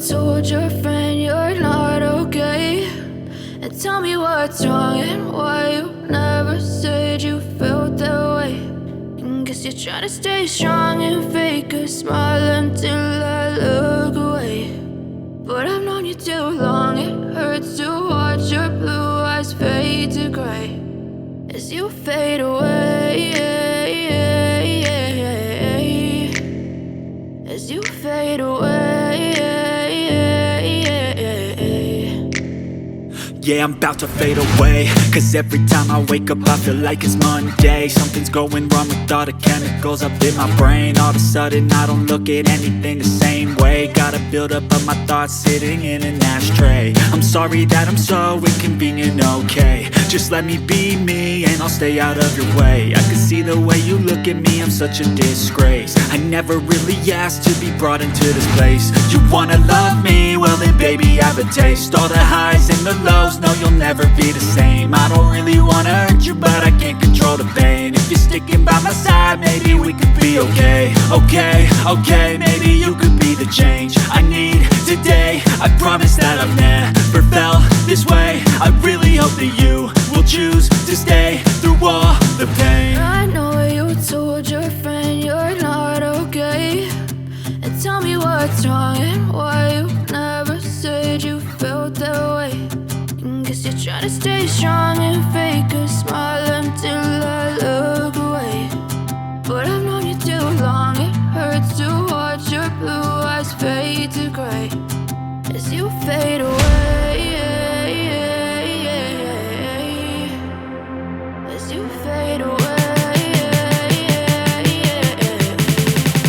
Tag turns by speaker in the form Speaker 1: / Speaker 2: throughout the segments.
Speaker 1: told your friend you're not okay, and tell me what's wrong and why you never said you felt that way. And guess you're trying to stay strong and fake a smile until I look away. But I've known you too long, it hurts to watch your blue eyes fade to gray as you fade away, as you fade away.
Speaker 2: Yeah, I'm about to fade away, cause every time I wake up I feel like it's Monday. Something's going wrong with all the chemicals up in my brain. All of a sudden I don't look at anything the same way. Gotta build up of my thoughts sitting in an ashtray. I'm sorry that I'm so inconvenient, okay. Just let me be me and I'll stay out of your way. I can see the way you look at me, I'm such a disgrace. I never really asked to be brought into this place. You wanna love me? Well then baby I have a taste. All the highs and the lows, no you'll never be the same. I don't really wanna hurt you but I can't control the pain. If you're sticking by my side maybe we could be okay. Okay, maybe you could be the change I need today. I promise that I've never felt this way. I really hope that you will choose to stay through all the pain.
Speaker 1: I know you told your friend you're not okay, and tell me what's wrong and why you never said you felt that way. And guess you're trying to stay strong and fake a smile until I look away. But I've known you too long, it hurts to watch your blue eyes fade to gray as you fade away, as you fade away, as you fade away.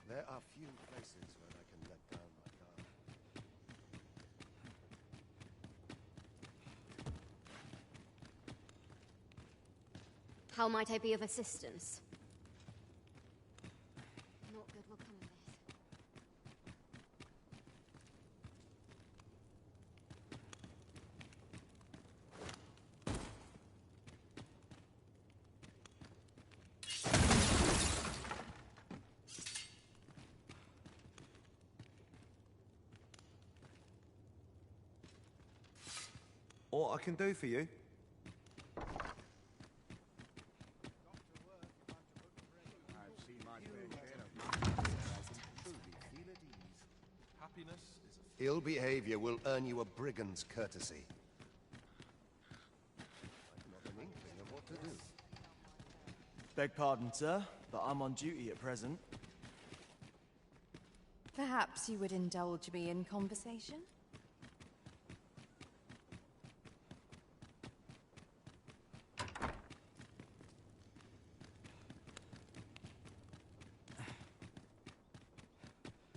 Speaker 3: There are few places where I can let down my guard.
Speaker 4: How might I be of assistance? Not good will come of this.
Speaker 3: What I can do for you? Ill behavior will earn you a brigand's courtesy. I've not an inkling of what to do.
Speaker 5: Beg pardon, sir, but I'm on duty at present.
Speaker 6: Perhaps you would indulge me in conversation?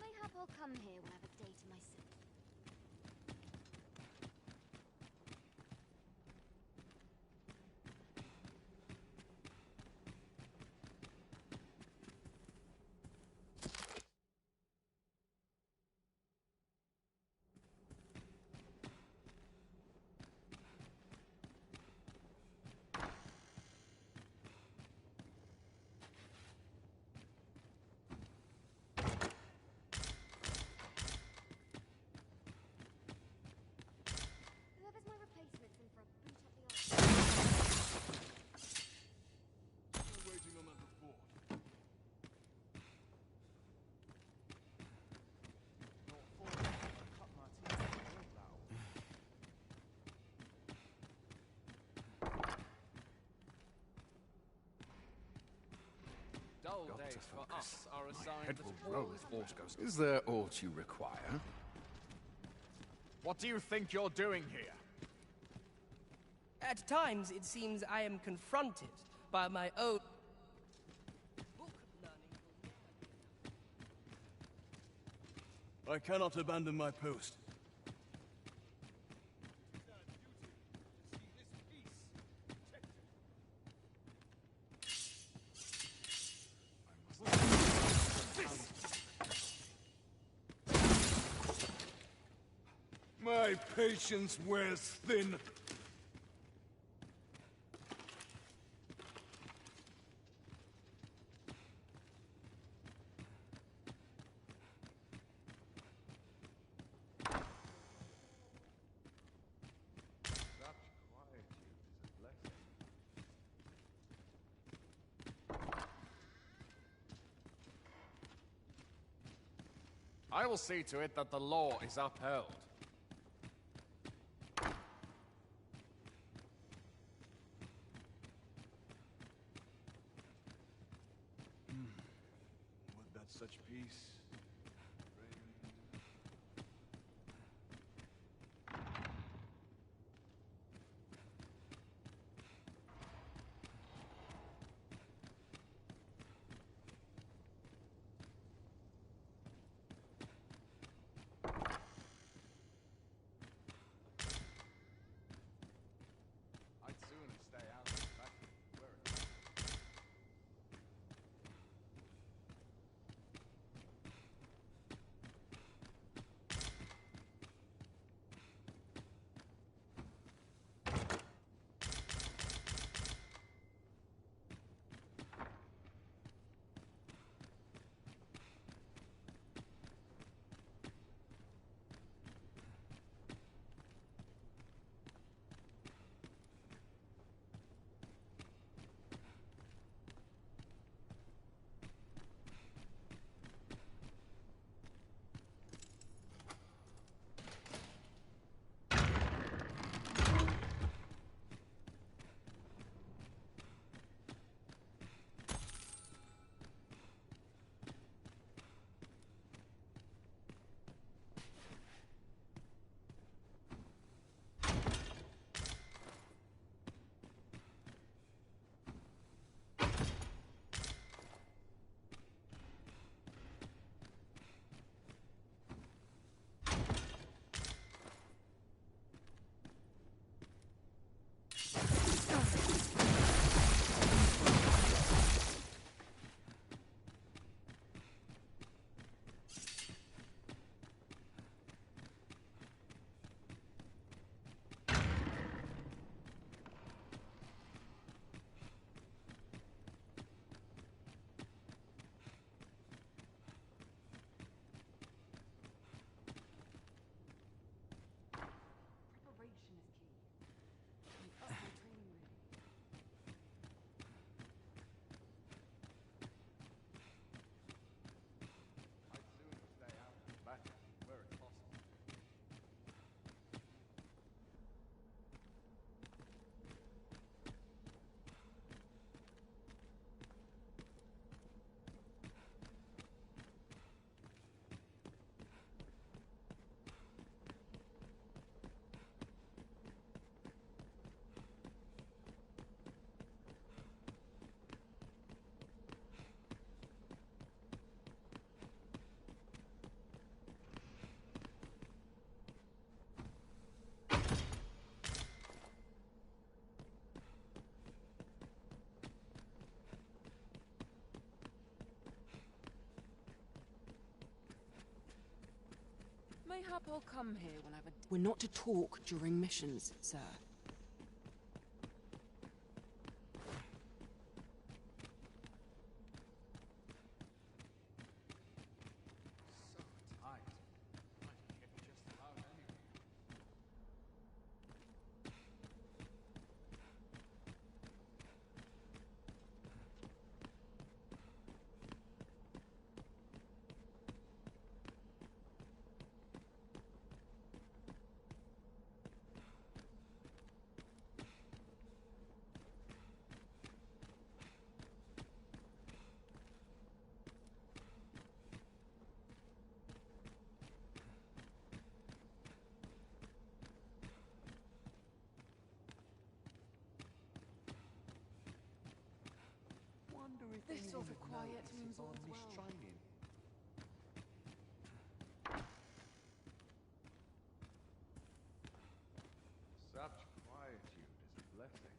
Speaker 4: Mayhap I'll come here when I have a day to myself. Whoever's my replacement's in for a boot up the arse.
Speaker 7: We're waiting on that report.
Speaker 8: Dull days for us are assigned
Speaker 7: Head
Speaker 8: to
Speaker 7: will roll if
Speaker 8: all.
Speaker 7: aught goes. Is there aught you require?
Speaker 8: What do you think you're doing here?
Speaker 9: At times, it seems I am confronted by my own book learning.
Speaker 7: I cannot abandon my post. My patience wears thin.
Speaker 8: I will see to it that the law is upheld.
Speaker 7: Would that such peace
Speaker 8: I'd sooner stay out of traffic. Where it
Speaker 10: Mayhap I'll come here when I've a... We're not to talk during missions, sir. This sort of quiet means all's well.
Speaker 3: Such quietude is a blessing.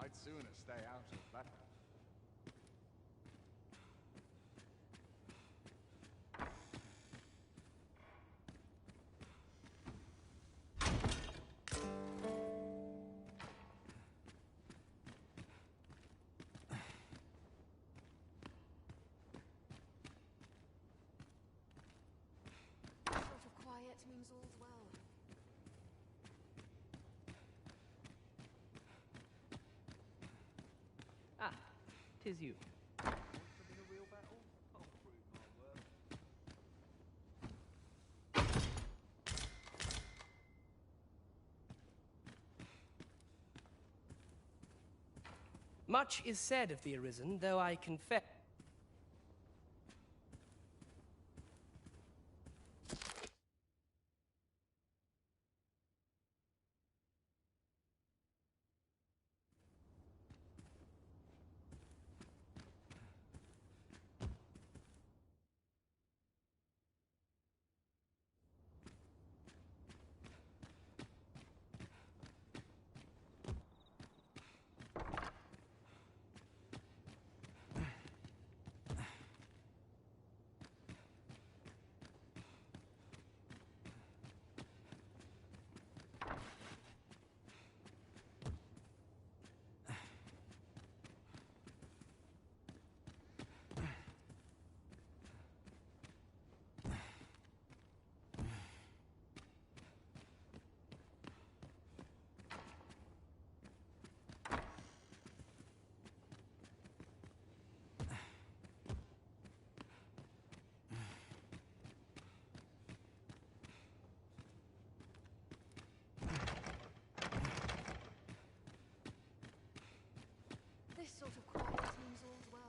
Speaker 8: I'd sooner stay out of battle.
Speaker 6: Sort of quiet means all's well.
Speaker 9: Ah, 'tis you. Much is said of the Arisen, though I confess...
Speaker 6: This sort of quiet means all's well.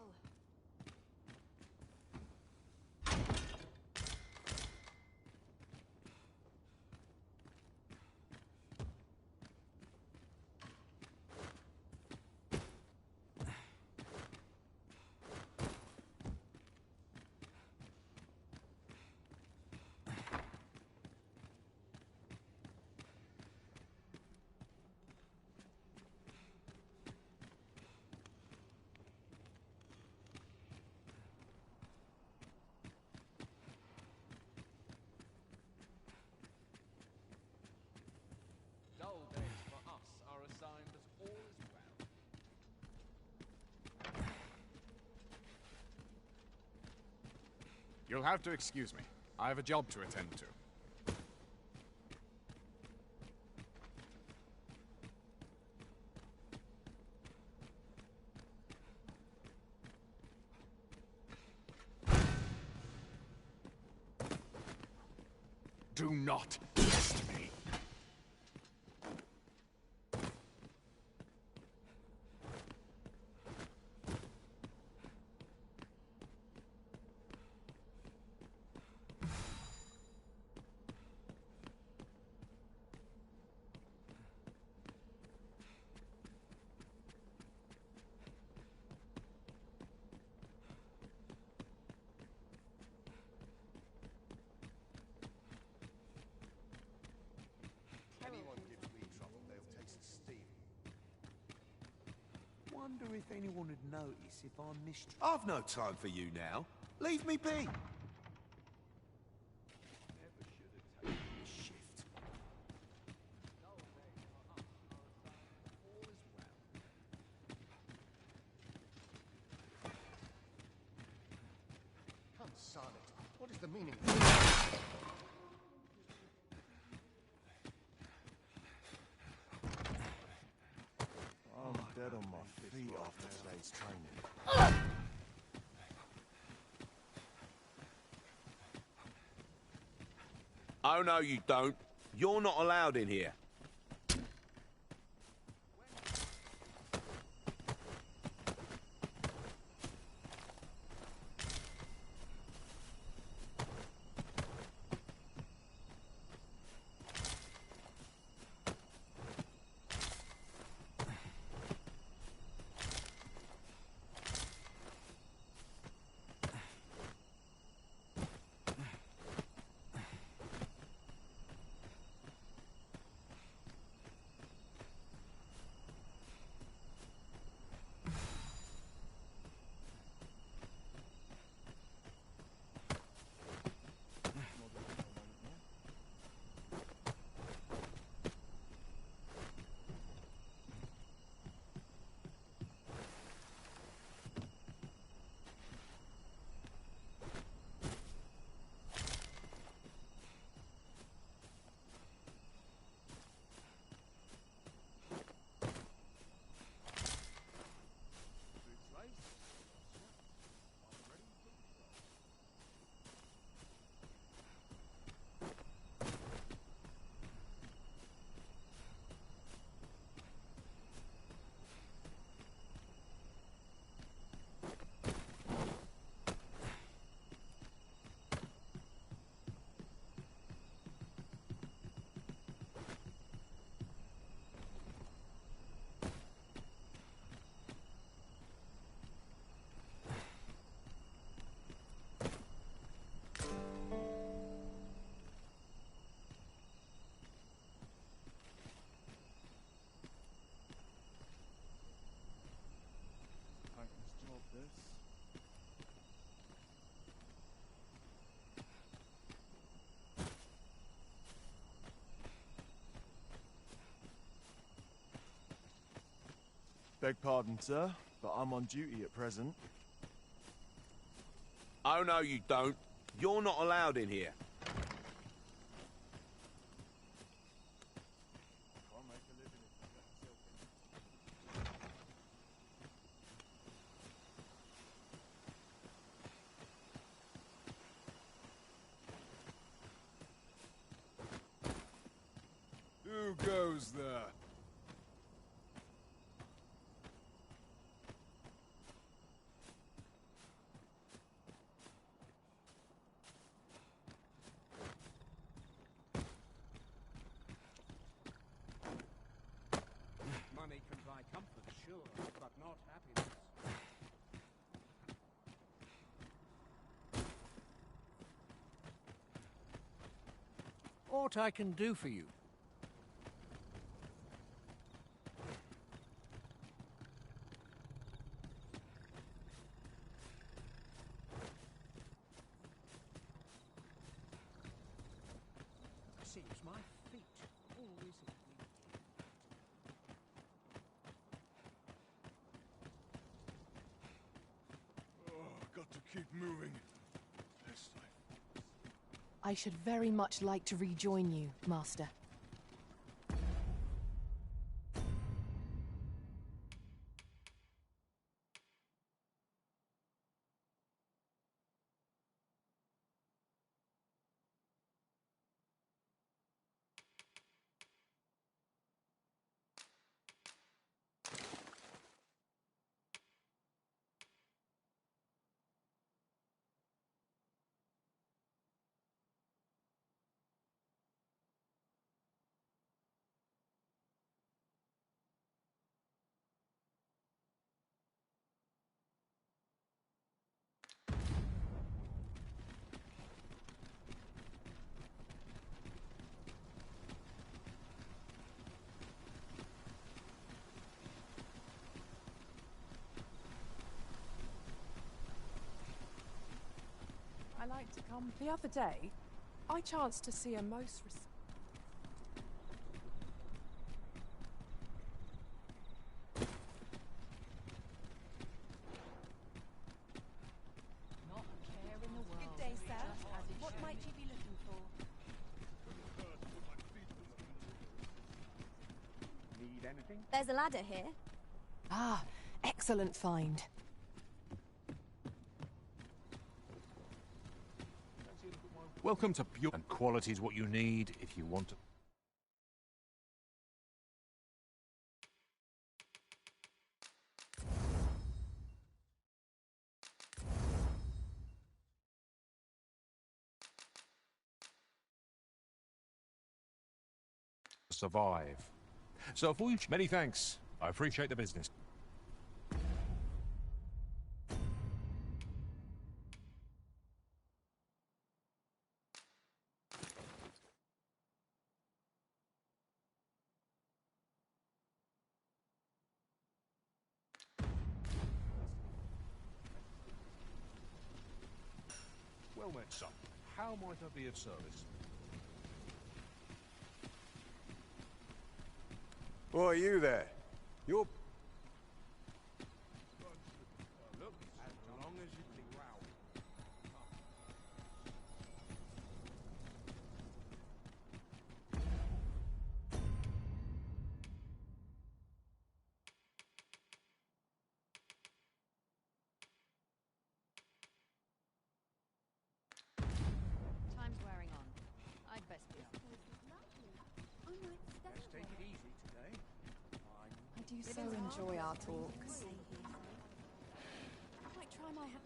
Speaker 8: Dull days for us are assigned as all is well. You'll have to excuse me. I have a job to attend to. Do not test me.
Speaker 11: wonder if anyone would notice if I missed...
Speaker 3: I've no time for you now. Leave me be. Shift.
Speaker 12: 𝐶𝐨𝐦𝐻. What is the meaning of this?
Speaker 3: I'm dead on my feet after today's training.
Speaker 13: Oh, no, you don't. You're not allowed in here.
Speaker 5: Beg pardon, sir, but I'm on duty at present.
Speaker 13: Oh, no, you don't. You're not allowed in here.
Speaker 7: Who goes there?
Speaker 11: Money can buy comfort, sure, but not happiness. Aught I can do for you? Seems my feet always hit me.
Speaker 7: Oh, got to keep moving. This time.
Speaker 14: I should very much like to rejoin you, Master.
Speaker 10: like to come? The other day, I chanced to see a most
Speaker 15: Not a care in the world. Good day, sir. What might you be looking for?
Speaker 11: Need anything?
Speaker 4: There's a ladder here.
Speaker 14: Ah, excellent find.
Speaker 11: Welcome to Pure, and quality is what you need if you want to. Survive. So for you, many thanks. I appreciate the business. Well met, son. How might I be of service?
Speaker 3: Boy, you there? You're...
Speaker 11: Look, as long as you think wow.
Speaker 15: Time's wearing on. I'd best be up.
Speaker 11: Let's take it easy today.
Speaker 14: I do so enjoy our talks.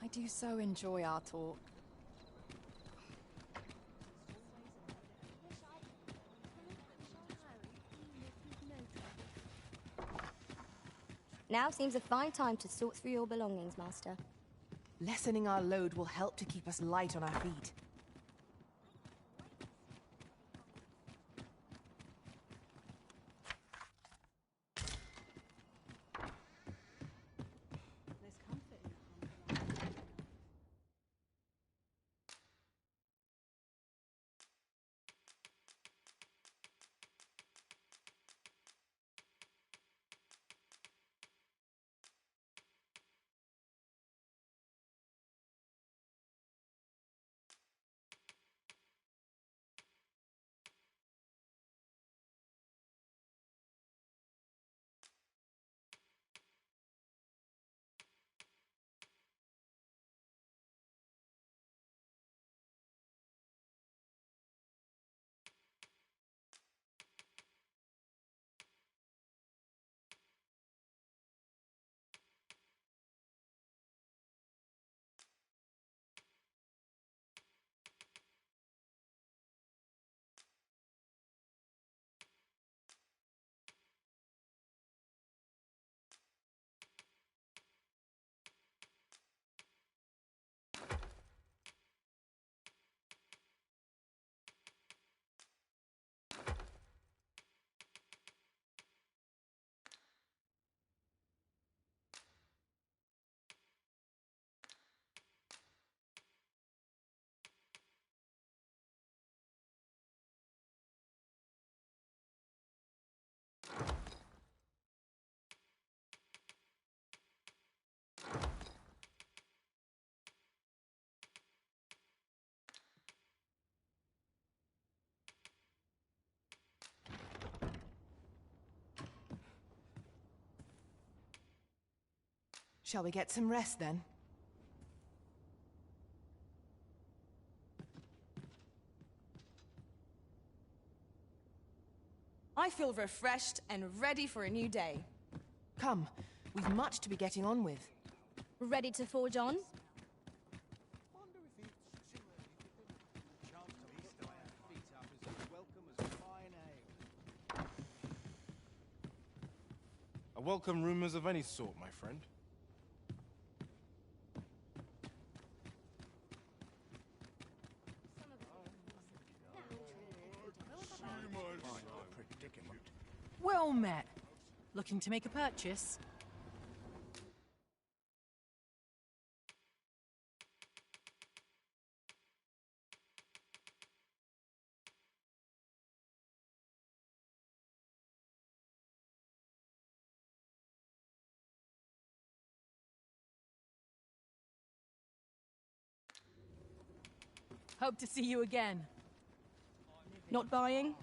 Speaker 14: I do so enjoy our talk.
Speaker 4: Now seems a fine time to sort through your belongings, Master.
Speaker 14: Lessening our load will help to keep us light on our feet.
Speaker 15: There's comfort in that.
Speaker 14: Shall we get some rest then?
Speaker 16: I feel refreshed and ready for a new day.
Speaker 14: Come, we've much to be getting on with.
Speaker 4: Ready to forge on?
Speaker 17: I welcome rumors of any sort, my friend.
Speaker 18: Well met. Looking to make a purchase? Hope to see you again.
Speaker 16: Not buying?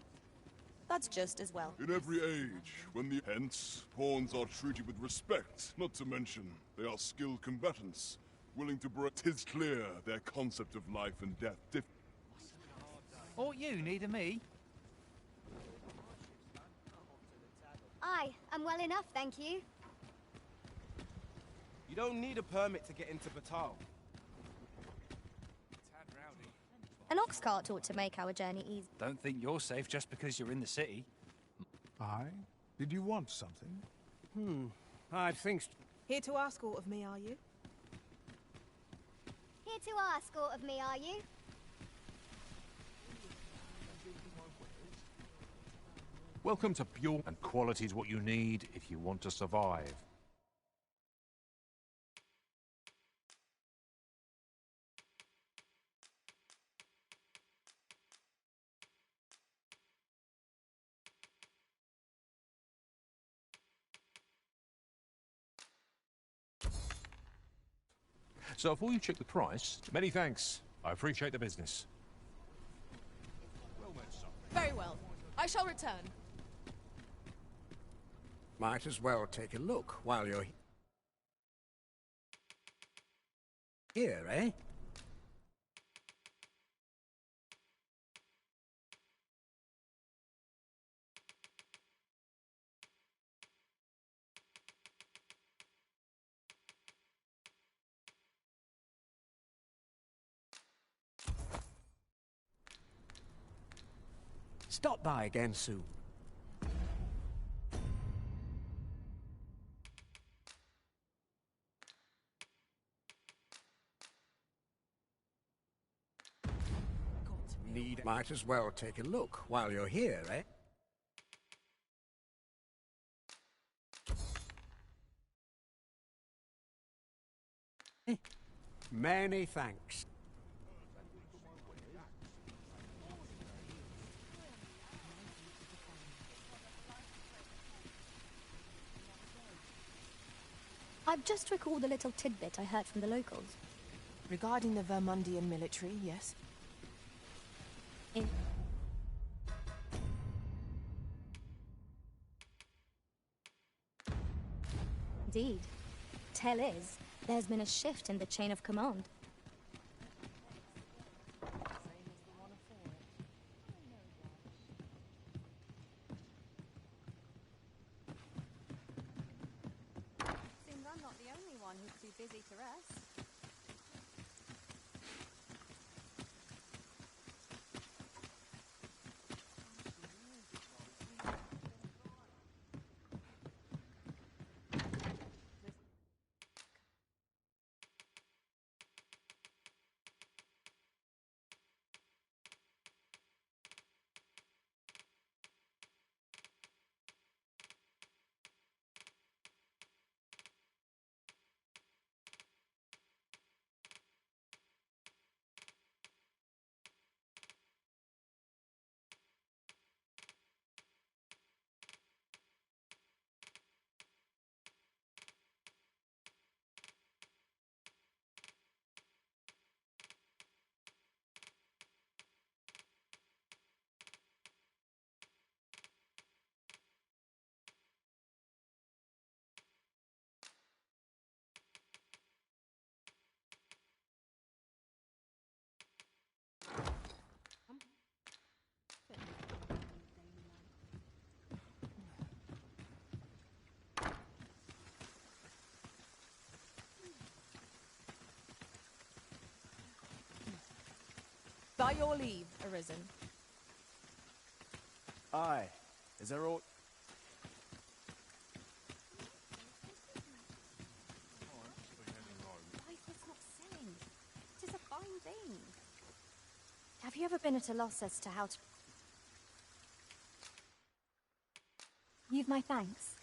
Speaker 16: That's just as well.
Speaker 19: In every age, when the hence, pawns are treated with respect, not to mention they are skilled combatants, willing to break. 'Tis clear their concept of life and death differ.
Speaker 20: Ought you needing me?
Speaker 4: I'm well enough, thank you.
Speaker 17: You don't need a permit to get into Batal.
Speaker 4: An ox cart ought to make our journey easy.
Speaker 20: Don't think you're safe just because you're in the city.
Speaker 21: Aye? Did you want something?
Speaker 17: I think...
Speaker 15: Here to ask aught of me, are you?
Speaker 4: Here to ask aught of me, are you?
Speaker 11: Welcome to Pure, and quality's what you need if you want to survive. So before you check the price, many thanks. I appreciate the business.
Speaker 16: Very well. I shall return.
Speaker 12: Might as well take a look while you're here, eh? Stop by again soon. Might as well take a look while you're here, eh? Many thanks.
Speaker 4: I've just recalled a little tidbit I heard from the locals.
Speaker 14: Regarding the Vermundian military, yes.
Speaker 4: Indeed. Tell is, there's been a shift in the chain of command.
Speaker 15: Seems I'm not the only one who's too busy to rest.
Speaker 16: By your leave, Arisen.
Speaker 5: Aye. Is there aught...
Speaker 15: Why is this not selling? It is a fine thing.
Speaker 4: Have you ever been at a loss as to how to... You've my thanks.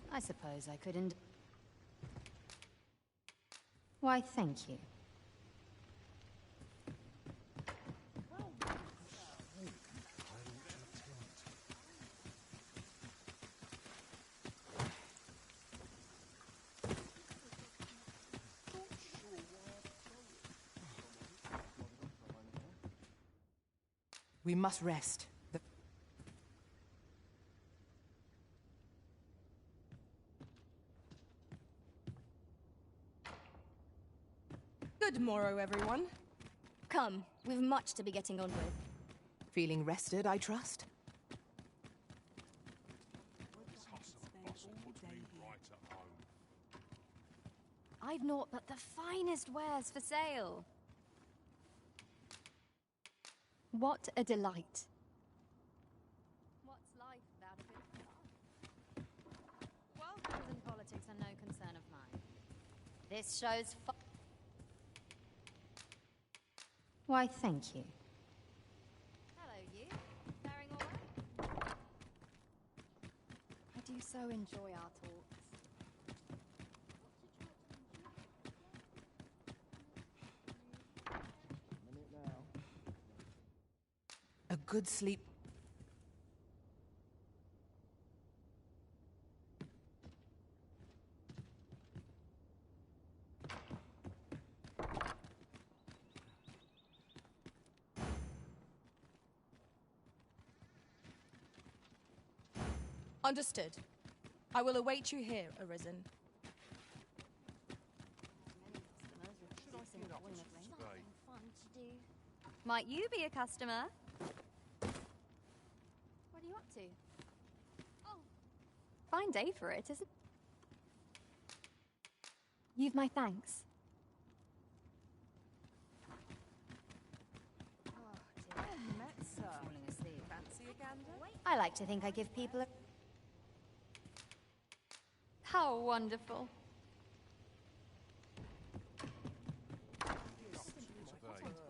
Speaker 4: I suppose I couldn't... Why, thank you.
Speaker 14: We must rest.
Speaker 16: Good morrow, everyone. Come, we've much to be getting on with.
Speaker 14: Feeling rested, I trust?
Speaker 16: I've naught but the finest wares for sale. What a delight. What's life without a good start? Welcomes and politics are no concern of mine. This shows Why, thank you. Hello, you. Faring all right? I do so enjoy our talks.
Speaker 14: A good sleep.
Speaker 16: Understood. I will await you here, Arisen. Might you be a customer? What are you up to? Oh, fine day for it, isn't it? You've my thanks. Oh, dear. Falling asleep. Fancy a gander? I like to think I give people a... How wonderful.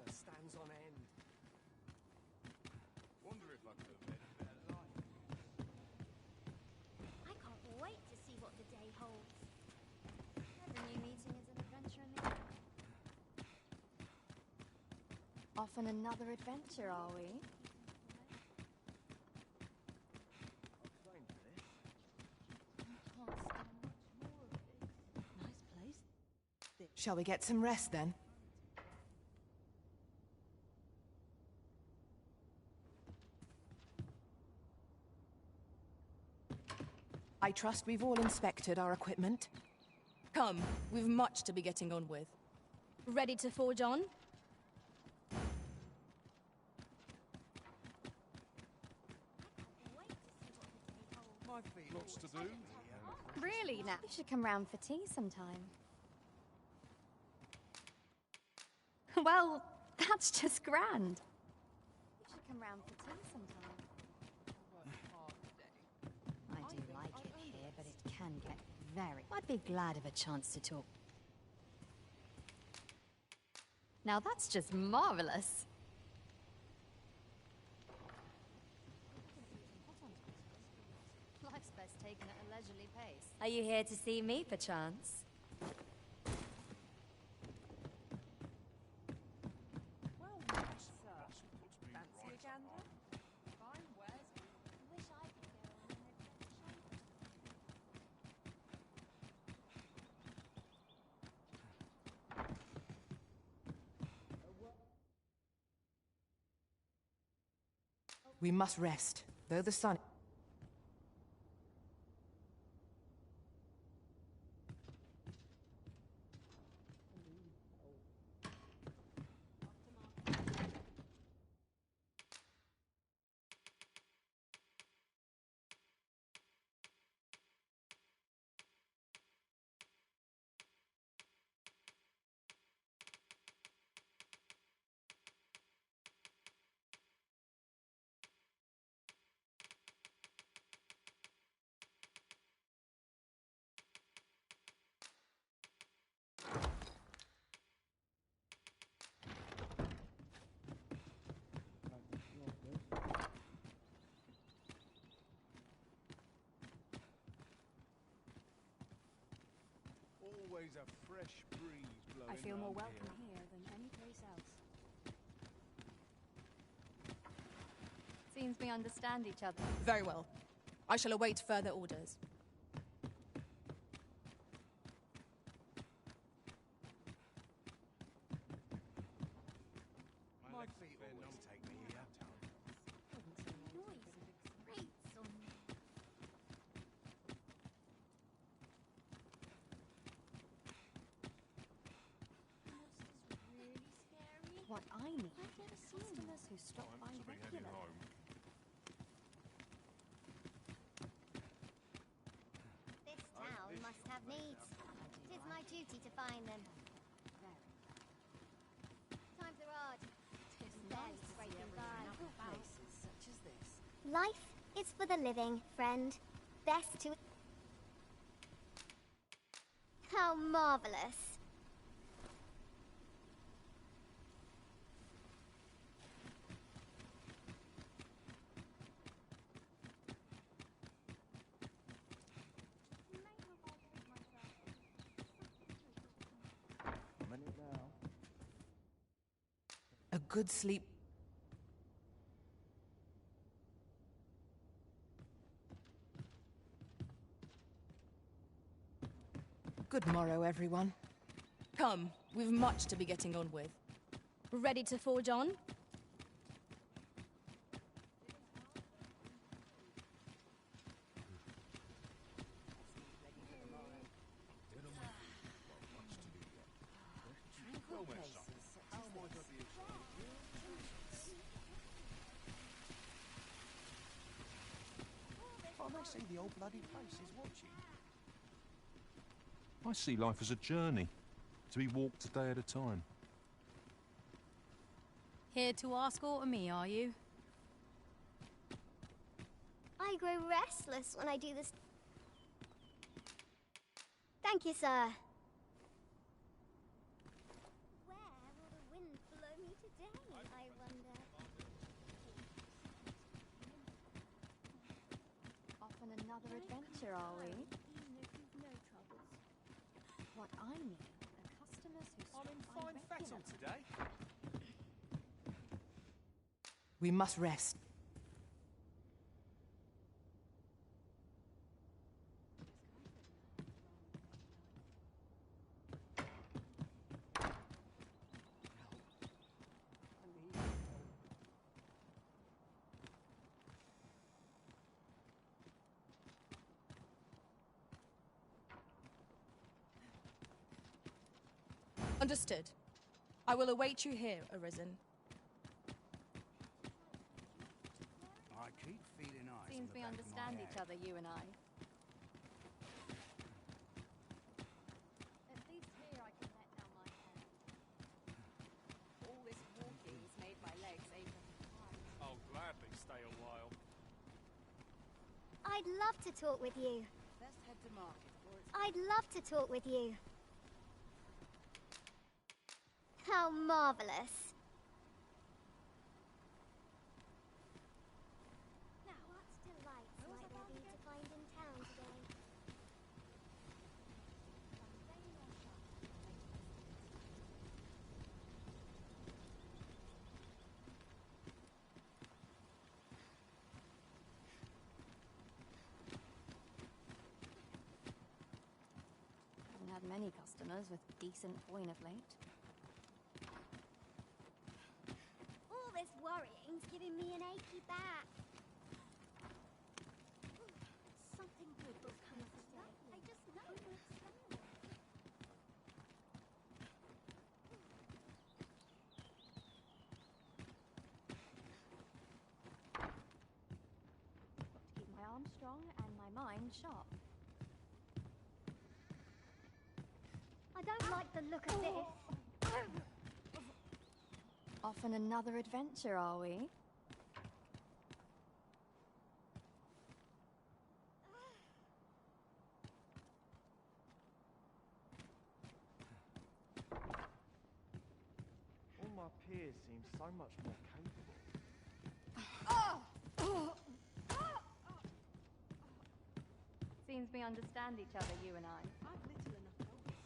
Speaker 12: Stands on end.
Speaker 13: Wonder if I could have led a better life.
Speaker 4: I can't wait to see what the day holds. Every new meeting is an adventure in the air.
Speaker 16: Off on another adventure, are we?
Speaker 14: Shall we get some rest then? I trust we've all inspected our equipment.
Speaker 16: Come, we've much to be getting on with. Ready to forge on?
Speaker 19: Lots to do.
Speaker 16: Really, now? You should come round for tea sometime. Well, that's just grand. You should come round for tea sometime. I do like it here, but it can get very... I'd be glad of a chance to talk. Now that's just marvelous. Life's best taken at a leisurely pace. Are you here to see me, perchance?
Speaker 14: We must rest, though the sun...
Speaker 7: Always a fresh breeze blowing.
Speaker 16: I feel more
Speaker 7: round
Speaker 16: welcome
Speaker 7: here.
Speaker 16: here than any place else. Seems we understand each other. Very well. I shall await further orders.
Speaker 7: My feet always take me here.
Speaker 16: What I need are customers who stop by
Speaker 11: To be heading
Speaker 16: regularly.
Speaker 11: home.
Speaker 4: This town must have needs. It is my duty to find them. Times are hard. Barely scraping by.
Speaker 14: Places such as this.
Speaker 4: Life is for the living, friend. Best to... How marvelous.
Speaker 5: I'm in it now.
Speaker 14: A good sleep. Good morrow, everyone.
Speaker 2: Come, we've much to be getting on with.
Speaker 16: Ready to forge on?
Speaker 17: Oh, I see the old bloody faces watching.
Speaker 11: I see life as a journey, to be walked a day at a time.
Speaker 16: Here to ask aught of me, are you?
Speaker 4: I grow restless when I do this. Thank you, sir. Where will the wind blow me today, I wonder?
Speaker 16: Off on another adventure, are we? What I need are customers who stop
Speaker 20: I'm in
Speaker 16: by
Speaker 20: fine fettle
Speaker 16: regularly.
Speaker 20: today.
Speaker 14: We must rest.
Speaker 2: Understood. I will await you here, Arisen.
Speaker 17: I keep feeling eyes.
Speaker 16: Seems we understand each other, you and I. At least here I can let down my hair. All this walking's made my legs ache.
Speaker 8: I'll gladly stay a while.
Speaker 4: I'd love to talk with you.
Speaker 10: Let's head to market.
Speaker 4: I'd love to talk with you. How marvelous. Now, what delights might there be to find in town today?
Speaker 16: Haven't had many customers with decent coin of late.
Speaker 4: All this worrying's giving me an achy back. Something good will come of today. I just know it's coming.
Speaker 16: Got to keep my arms strong and my mind sharp.
Speaker 4: I don't like the look of this.
Speaker 16: Off on another adventure, are we?
Speaker 5: All my peers seem so much more capable.
Speaker 16: Seems we understand each other, you and I.
Speaker 10: I've little enough notice.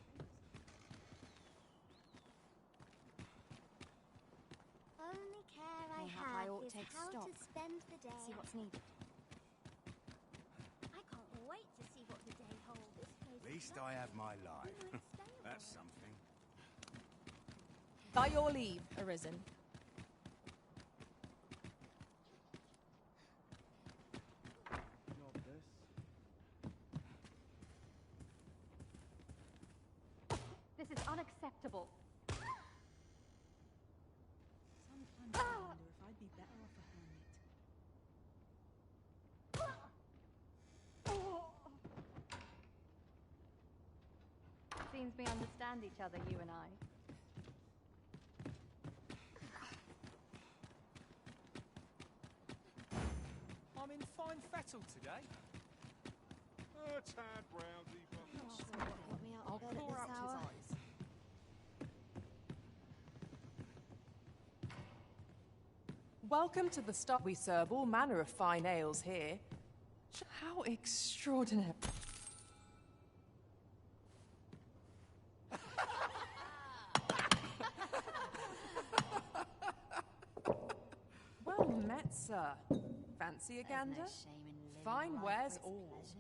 Speaker 4: Only care I
Speaker 16: Mayhap I
Speaker 4: have
Speaker 16: ought
Speaker 4: is
Speaker 16: take
Speaker 4: how
Speaker 16: stock.
Speaker 4: to spend the day.
Speaker 16: See what's needed.
Speaker 4: I can't wait to see what the day holds.
Speaker 17: At least I have my life. That's something.
Speaker 2: By your leave, Arisen.
Speaker 5: Not this.
Speaker 16: This is unacceptable. seems we understand each other, you and I.
Speaker 1: I'm in fine fettle today.
Speaker 13: A tad browsy, but
Speaker 4: Got me out
Speaker 18: I'll
Speaker 4: of bed at
Speaker 18: claw
Speaker 4: this
Speaker 18: out his
Speaker 4: hour.
Speaker 18: eyes. Welcome to the start. We serve all manner of fine ales here. How extraordinary. Well met, sir. Fancy a gander?
Speaker 16: No shame in living
Speaker 18: Fine
Speaker 16: life
Speaker 18: wares
Speaker 16: for its
Speaker 18: all.
Speaker 16: pleasures.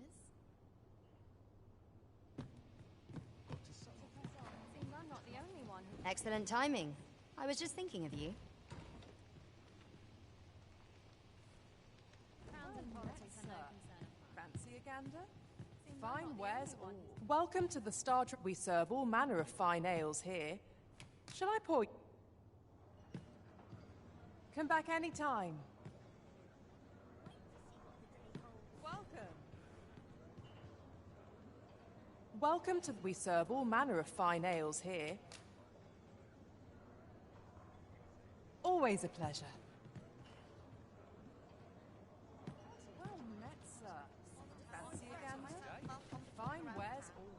Speaker 16: Seems I'm not the only one who... Excellent timing. I was just thinking of you. Crowns and politics are no concern of mine.
Speaker 18: Fancy a gander?
Speaker 16: Seems I'm
Speaker 18: Fine
Speaker 16: not the
Speaker 18: wares
Speaker 16: only
Speaker 18: all.
Speaker 16: one
Speaker 18: Welcome to the Star Trek. We serve all manner of fine ales here. Shall I pour? Come back any time. Welcome. Welcome to. We serve all manner of fine ales here. Always a pleasure. Well met, sir. Fancy a gander? Fine wares all.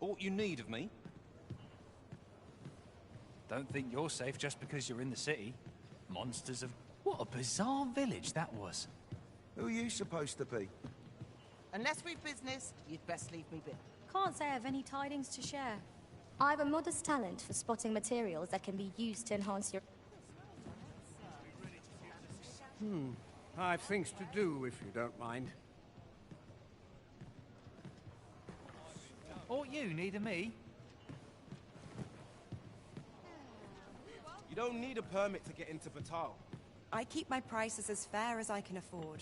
Speaker 1: Aught you need of me? Don't think you're safe just because you're in the city. Monsters of... What a bizarre village that was.
Speaker 17: Who are you supposed to be?
Speaker 18: Unless we've business, you'd best leave me be.
Speaker 16: Can't say I have any tidings to share. I have a modest talent for spotting materials that can be used to enhance your...
Speaker 12: I've things to do, if you don't mind.
Speaker 1: Aught you need of me?
Speaker 5: You don't need a permit to get into Batal.
Speaker 15: I keep my prices as fair as I can afford.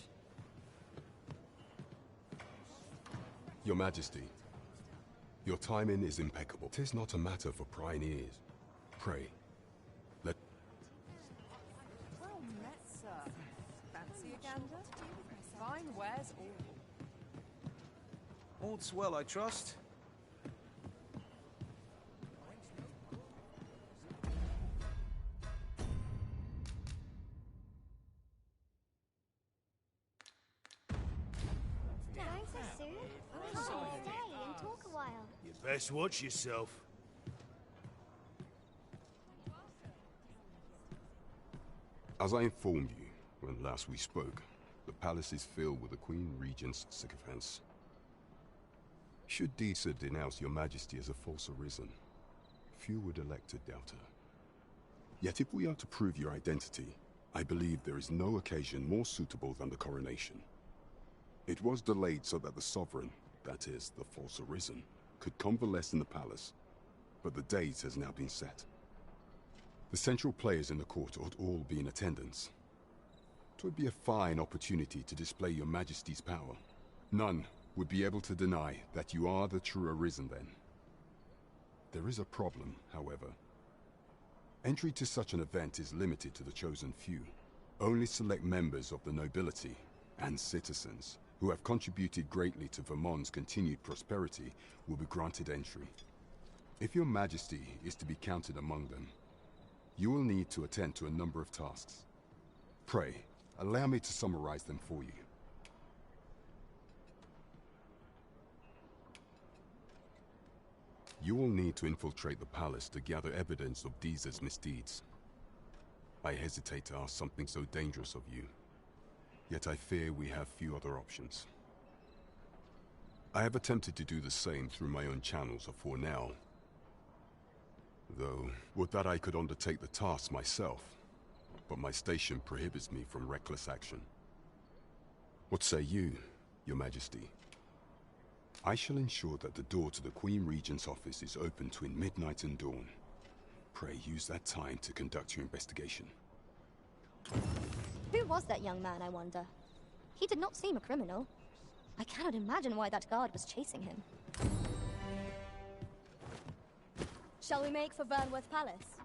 Speaker 22: Your Majesty, your timing is impeccable. 'Tis not a matter for prying ears. Pray, let...
Speaker 18: Well met, sir. Fancy a gander? Fine wares all.
Speaker 5: All's well, I trust.
Speaker 4: Going so soon? Can't stay and talk a while.
Speaker 3: You best watch yourself.
Speaker 22: As I informed you when last we spoke, the palace is filled with the Queen Regent's sycophants. Should Disa denounce your Majesty as a false arisen, few would elect to doubt her. Yet if we are to prove your identity, I believe there is no occasion more suitable than the coronation. It was delayed so that the sovereign, that is, the false arisen, could convalesce in the palace, but the date has now been set. The central players in the court ought all be in attendance. 'Twould be a fine opportunity to display your Majesty's power. None would be able to deny that you are the true arisen then. There is a problem, however. Entry to such an event is limited to the chosen few. Only select members of the nobility and citizens who have contributed greatly to Vermont's continued prosperity will be granted entry. If your Majesty is to be counted among them, you will need to attend to a number of tasks. Pray, allow me to summarize them for you. You will need to infiltrate the palace to gather evidence of Disa's misdeeds. I hesitate to ask something so dangerous of you, yet I fear we have few other options. I have attempted to do the same through my own channels for now. Though, would that I could undertake the task myself, but my station prohibits me from reckless action. What say you, Your Majesty? I shall ensure that the door to the Queen Regent's office is open between midnight and dawn. Pray use that time to conduct your investigation.
Speaker 4: Who was that young man, I wonder? He did not seem a criminal. I cannot imagine why that guard was chasing him. Shall we make for Vernworth Palace?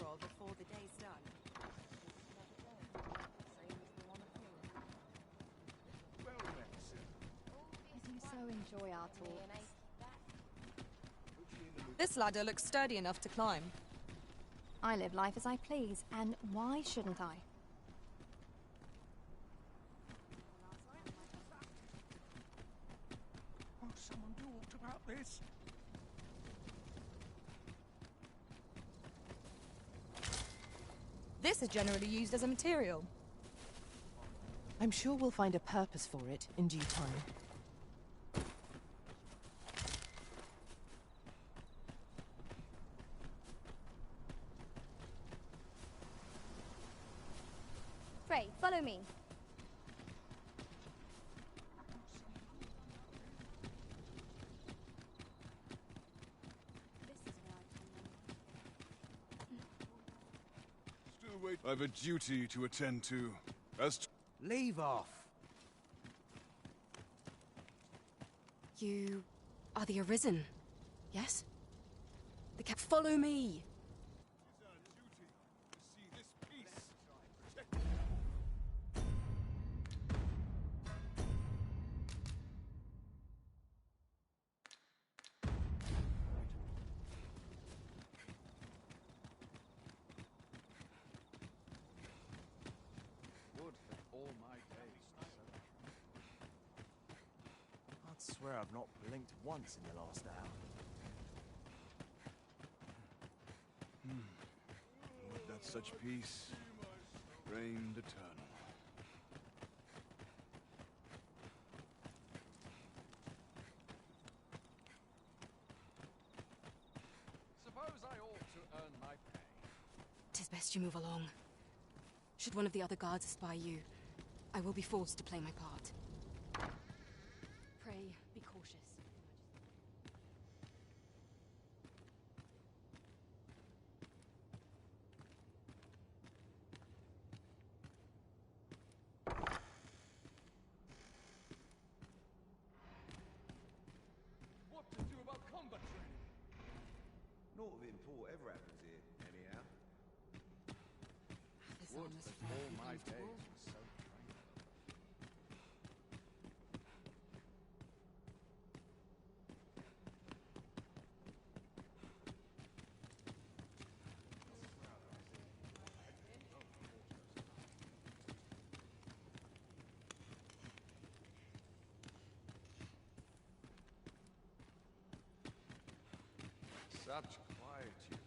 Speaker 15: funeral before the day's done.
Speaker 16: I do so enjoy our talks.
Speaker 2: This ladder looks sturdy enough to climb.
Speaker 16: I live life as I please, and why shouldn't I?
Speaker 21: Oh, someone talked about this.
Speaker 2: This is generally used as a material.
Speaker 14: I'm sure we'll find a purpose for it in due time.
Speaker 4: Frey, follow me.
Speaker 19: Still wait. I've a duty to attend to.
Speaker 17: Leave off.
Speaker 10: You are the Arisen, yes? Follow me!
Speaker 5: I'd swear I've not blinked once in the last hour.
Speaker 19: Would that such peace reigned eternal.
Speaker 8: Suppose I ought to earn my pay.
Speaker 10: 'Tis best you move along. Should one of the other guards espy you, I will be forced to play my part. Pray, be cautious.
Speaker 8: What to do about combat training?
Speaker 3: Naught of import ever happens here, anyhow.
Speaker 10: This
Speaker 8: Would
Speaker 10: armor's
Speaker 8: that
Speaker 10: very
Speaker 8: all my
Speaker 10: comfortable.
Speaker 8: days were so trained.
Speaker 3: Such quietude.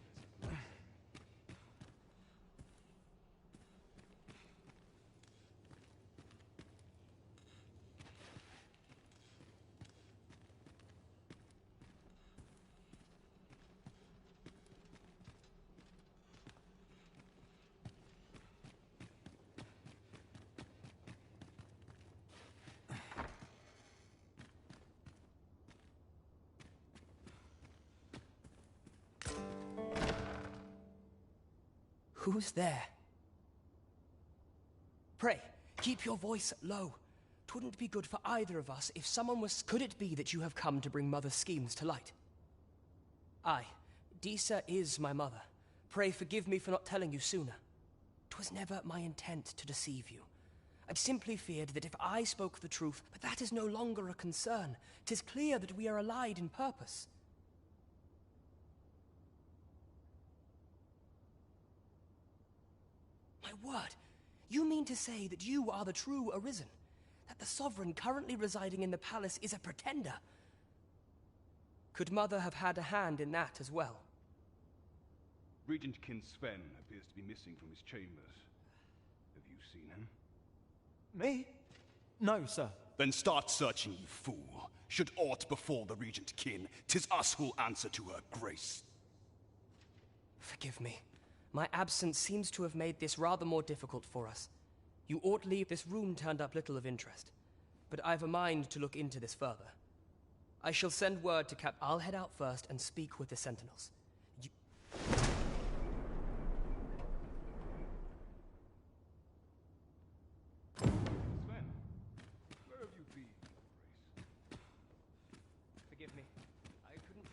Speaker 6: Who's there? Pray, keep your voice low. 'Twouldn't be good for either of us if someone was... Could it be that you have come to bring Mother's schemes to light? Aye, Disa is my mother. Pray forgive me for not telling you sooner. 'Twas never my intent to deceive you. I simply feared that if I spoke the truth, but that is no longer a concern. 'Tis clear that we are allied in purpose. My word, you mean to say that you are the true Arisen? That the Sovereign currently residing in the palace is a pretender? Could Mother have had a hand in that as well?
Speaker 9: Regent King Sven appears to be missing from his chambers. Have you seen him?
Speaker 5: Me? No, sir.
Speaker 9: Then start searching, you fool. Should aught befall the Regent Kin, 'tis us who'll answer to her grace.
Speaker 6: Forgive me. My absence seems to have made this rather more difficult for us. You ought leave. This room turned up little of interest, but I've a mind to look into this further. I shall send word to Cap. I'll head out first and speak with the sentinels.
Speaker 9: Sven, where have you been, Grace?
Speaker 6: Forgive me. I couldn't...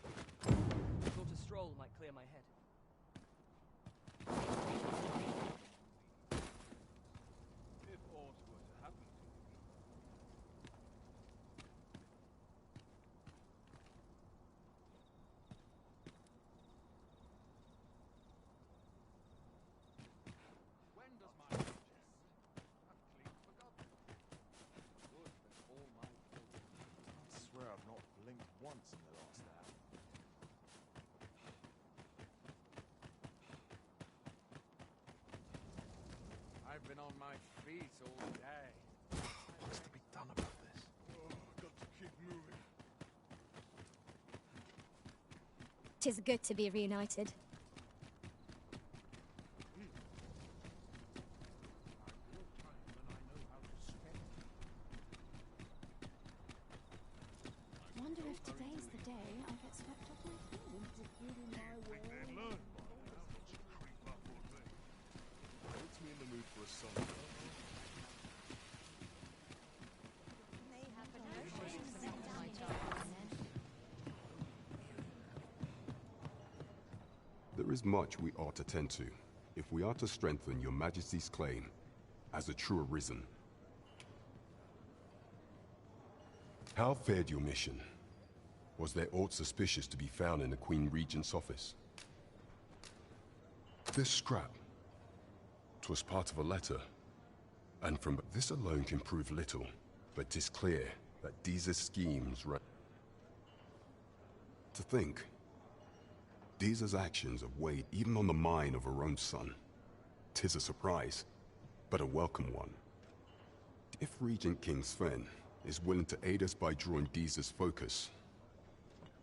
Speaker 6: Thought a stroll might clear my head.
Speaker 8: I've been on my feet all day.
Speaker 1: What's to be done about this?
Speaker 19: Oh, got to keep moving.
Speaker 4: 'Tis good to be reunited.
Speaker 15: Wonder if today's the day I get swept off my feet.
Speaker 19: Puts me in the mood for a song.
Speaker 22: There is much we ought to tend to, if we are to strengthen your Majesty's claim as a true arisen. How fared your mission? Was there aught suspicious to be found in the Queen Regent's office? This scrap. 'Twas part of a letter, and from this alone can prove little, but 'tis clear that Deeza's schemes To think, Deeza's actions have weighed even on the mind of her own son. 'Tis a surprise, but a welcome one. If Regent King Sven is willing to aid us by drawing Deeza's focus,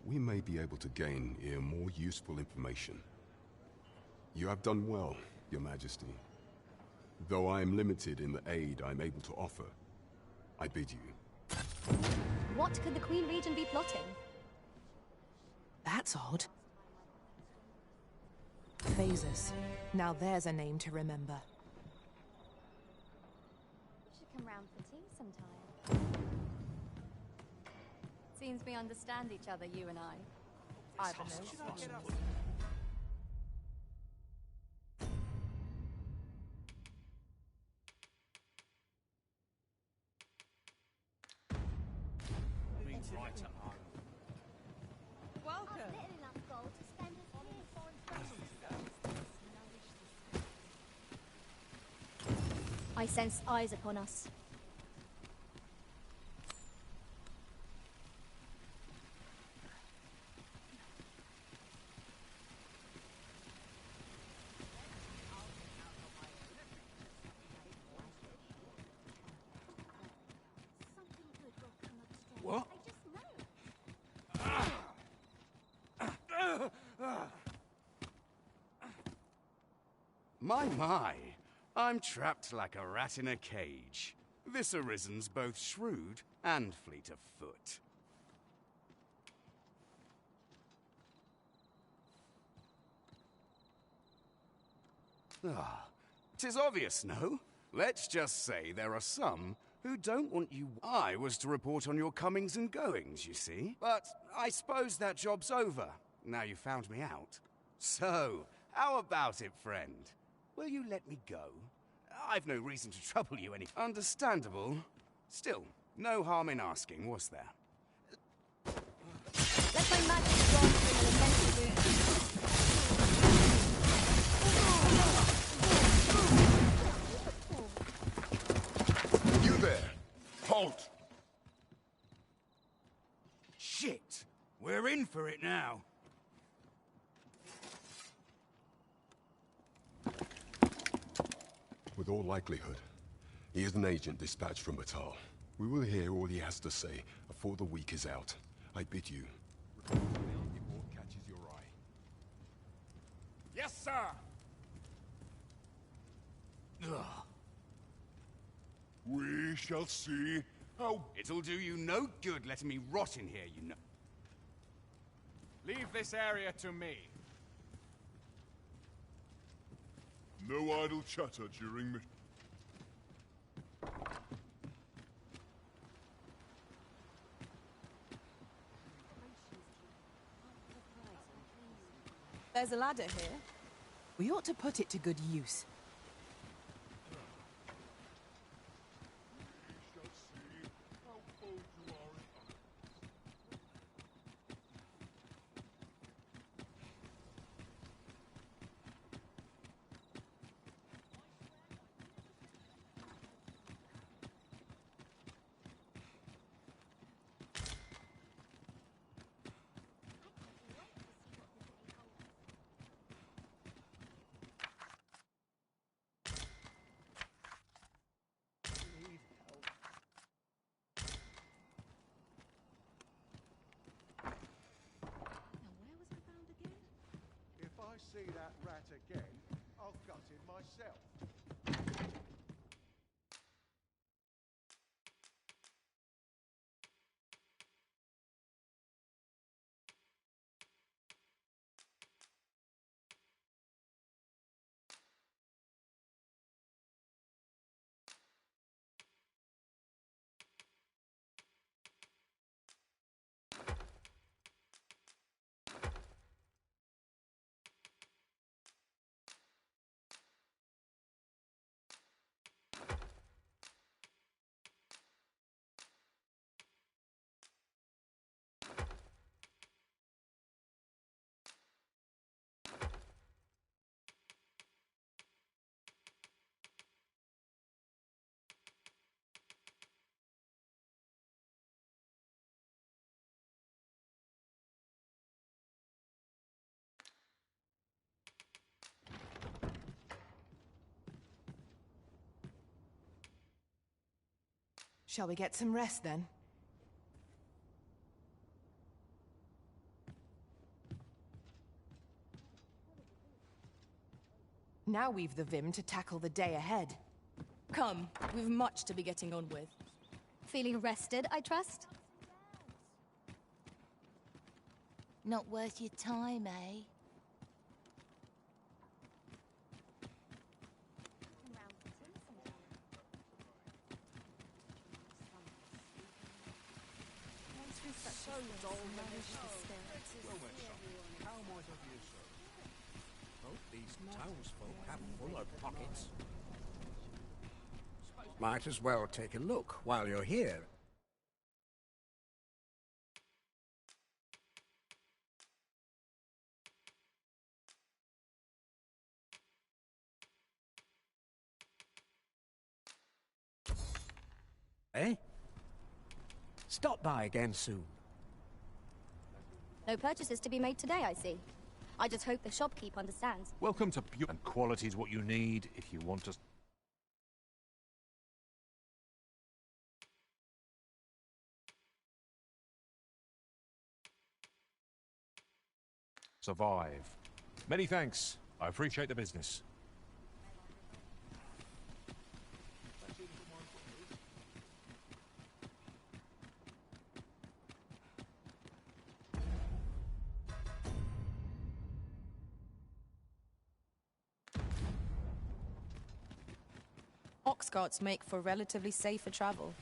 Speaker 22: we may be able to gain here more useful information. You have done well, Your Majesty. Though I am limited in the aid I'm able to offer, I bid you.
Speaker 4: What could the Queen Regent be plotting?
Speaker 14: That's odd. 𝐿𝐴𝐧𝑠. Now there's a name to remember.
Speaker 16: Should come round for tea sometime. Seems we understand each other, you and I.
Speaker 1: Right at home.
Speaker 18: Welcome.
Speaker 4: Little enough gold to spend on I sense eyes upon us.
Speaker 17: What? My. I'm trapped like a rat in a cage. This Arisen's both shrewd and fleet of foot. Ah, 'tis obvious, no? Let's just say there are some who don't want you. I was to report on your comings and goings, you see. But I suppose that job's over, now you found me out. So, how about it, friend? Will you let me go? I've no reason to trouble you any. Understandable. Still, no harm in asking, was there?
Speaker 4: Let my magic go through an immense room.
Speaker 19: You there! Halt!
Speaker 17: Shit! We're in for it now.
Speaker 22: With all likelihood, he is an agent dispatched from Batal. We will hear all he has to say before the week is out. I bid you. Report to me if aught catches your eye.
Speaker 13: Yes, sir!
Speaker 17: Ugh.
Speaker 19: We shall see how...
Speaker 17: It'll do you no good letting me rot in here, you know.
Speaker 8: Leave this area to me.
Speaker 19: No idle chatter during mission.
Speaker 18: There's a ladder here.
Speaker 14: We ought to put it to good use.
Speaker 3: see that rat again, I'll gut him myself.
Speaker 14: Shall we get some rest then? Now we've the vim to tackle the day ahead.
Speaker 2: Come, we've much to be getting on with.
Speaker 16: Feeling rested, I trust?
Speaker 7: Not worth your time, eh?
Speaker 21: So dull well met, son. How might I be of service?
Speaker 11: Hope these townsfolk have fuller pockets.
Speaker 21: Might as well take a look while you're here. Eh? Stop by again soon.
Speaker 16: No purchases to be made today, I see. I just hope the shopkeep understands.
Speaker 11: Welcome to Pure, and quality is what you need if you want to survive. Many thanks. I appreciate the business.
Speaker 2: Ox carts make for relatively safer travel.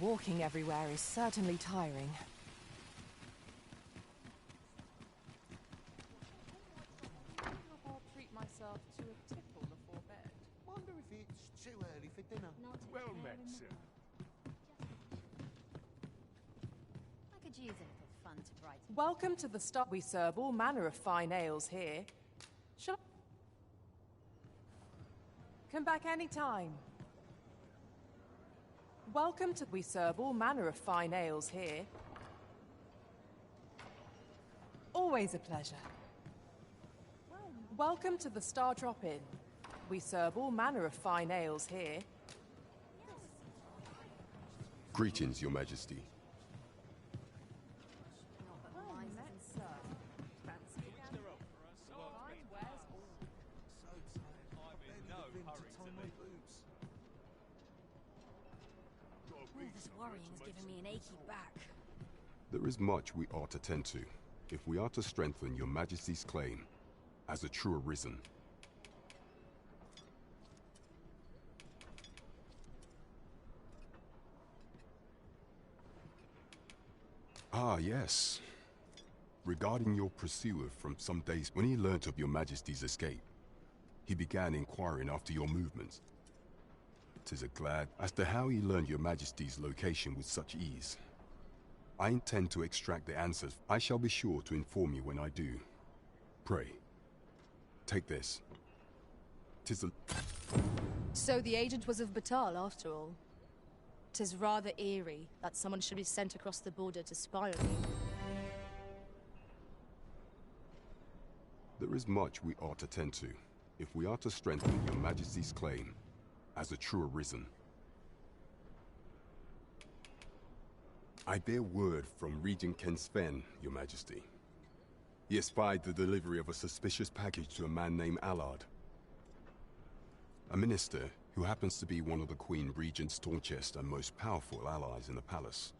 Speaker 14: Walking everywhere is certainly tiring.
Speaker 18: I'll treat myself to a tipple before bed.
Speaker 3: Wonder if it's too early for dinner.
Speaker 13: Well met, sir.
Speaker 16: I could use a little fun to brighten.
Speaker 18: Welcome to the stop. We serve all manner of fine ales here. Shall come back any time. Welcome to. We serve all manner of fine ales here. Always a pleasure. Welcome to the Star Drop-In. We serve all manner of fine ales here.
Speaker 22: Greetings, Your Majesty.
Speaker 16: This worrying is giving me an achy back.
Speaker 22: There is much we ought to tend to, if we are to strengthen Your Majesty's claim as a true arisen. Ah, yes. Regarding your pursuer from some days, when he learnt of Your Majesty's escape, he began inquiring after your movements. 'Tis a glad as to how he learned Your Majesty's location with such ease. I intend to extract the answers. I shall be sure to inform you when I do. Pray, take this. 'Tis a...
Speaker 2: So the agent was of Batal, after all. 'Tis rather eerie that someone should be sent across the border to spy on you.
Speaker 22: There is much we ought to tend to, if we are to strengthen Your Majesty's claim as a true arisen. I bear word from 𝐏𝐥𝐚𝐲𝐒𝐭𝐚𝐿, Your Majesty. He espied the delivery of a suspicious package to a man named Allard, a minister who happens to be one of the Queen Regent's staunchest and most powerful allies in the palace.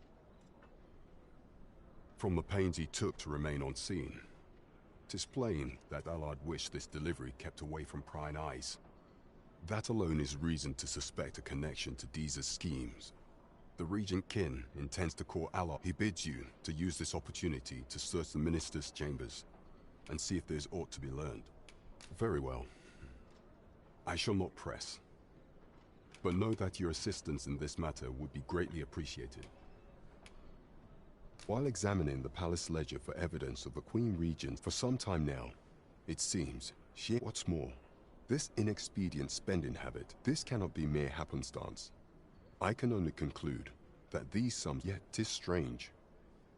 Speaker 22: From the pains he took to remain on scene, 'tis plain that Allard wished this delivery kept away from prying eyes. That alone is reason to suspect a connection to Deeza's schemes. The Regent Kin intends to call Allard. He bids you to use this opportunity to search the minister's chambers and see if there's aught to be learned. Very well. I shall not press, but know that your assistance in this matter would be greatly appreciated. While examining the palace ledger for evidence of the Queen Regent for some time now, it seems she... What's more, this inexpedient spending habit, this cannot be mere happenstance. I can only conclude that these sums... Yet 'tis strange.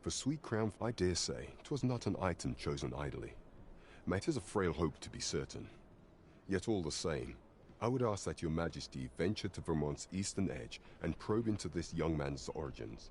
Speaker 22: For sweet crown, I dare say, 'twas not an item chosen idly. It is a frail hope to be certain. Yet all the same, I would ask that your Majesty venture to Vermont's eastern edge and probe into this young man's origins.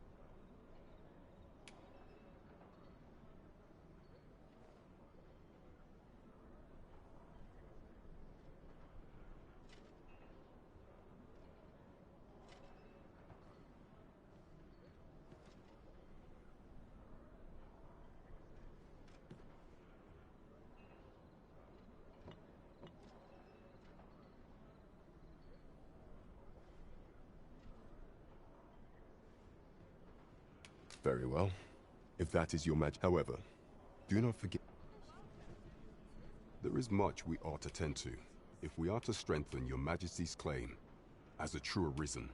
Speaker 22: Very well. If that is your However, do not forget... There is much we ought to tend to, if we are to strengthen your Majesty's claim as a true Arisen.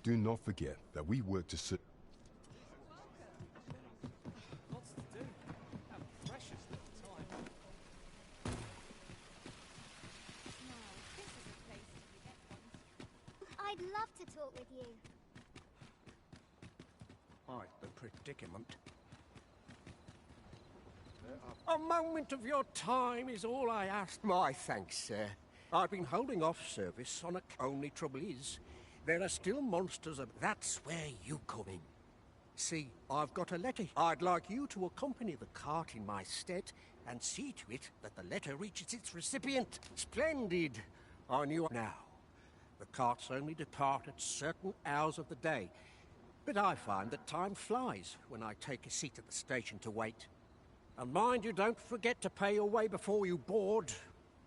Speaker 22: Do not forget that we work to serve...
Speaker 4: I'd love to talk with you.
Speaker 12: Quite the predicament. A moment of your time is all I ask. My thanks, sir. I've been holding off service on a... Only trouble is, there are still monsters of... That's where you come in. See, I've got a letter. I'd like you to accompany the cart in my stead and see to it that the letter reaches its recipient. Splendid! I knew... Now, the carts only depart at certain hours of the day, but I find that time flies when I take a seat at the station to wait. And mind you don't forget to pay your way before you board.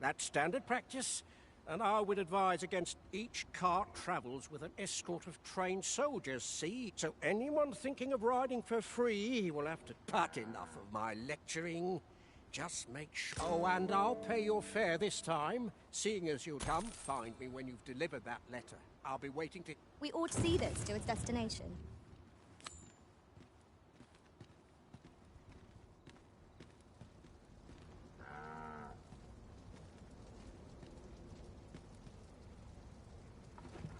Speaker 12: That's standard practice, and I would advise against each cart travels with an escort of trained soldiers, see? So anyone thinking of riding for free will have to cut enough of my lecturing. Just make sure... Oh, and I'll pay your fare this time, seeing as you'll come find me when you've delivered that letter. I'll be waiting to...
Speaker 4: We ought to see this to its destination.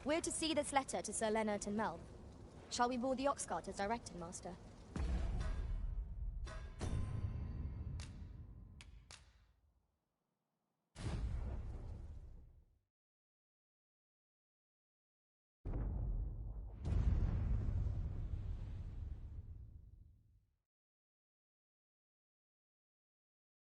Speaker 4: We're to see this letter to Sir Leonard and Melv. Shall we board the ox cart as directed, Master?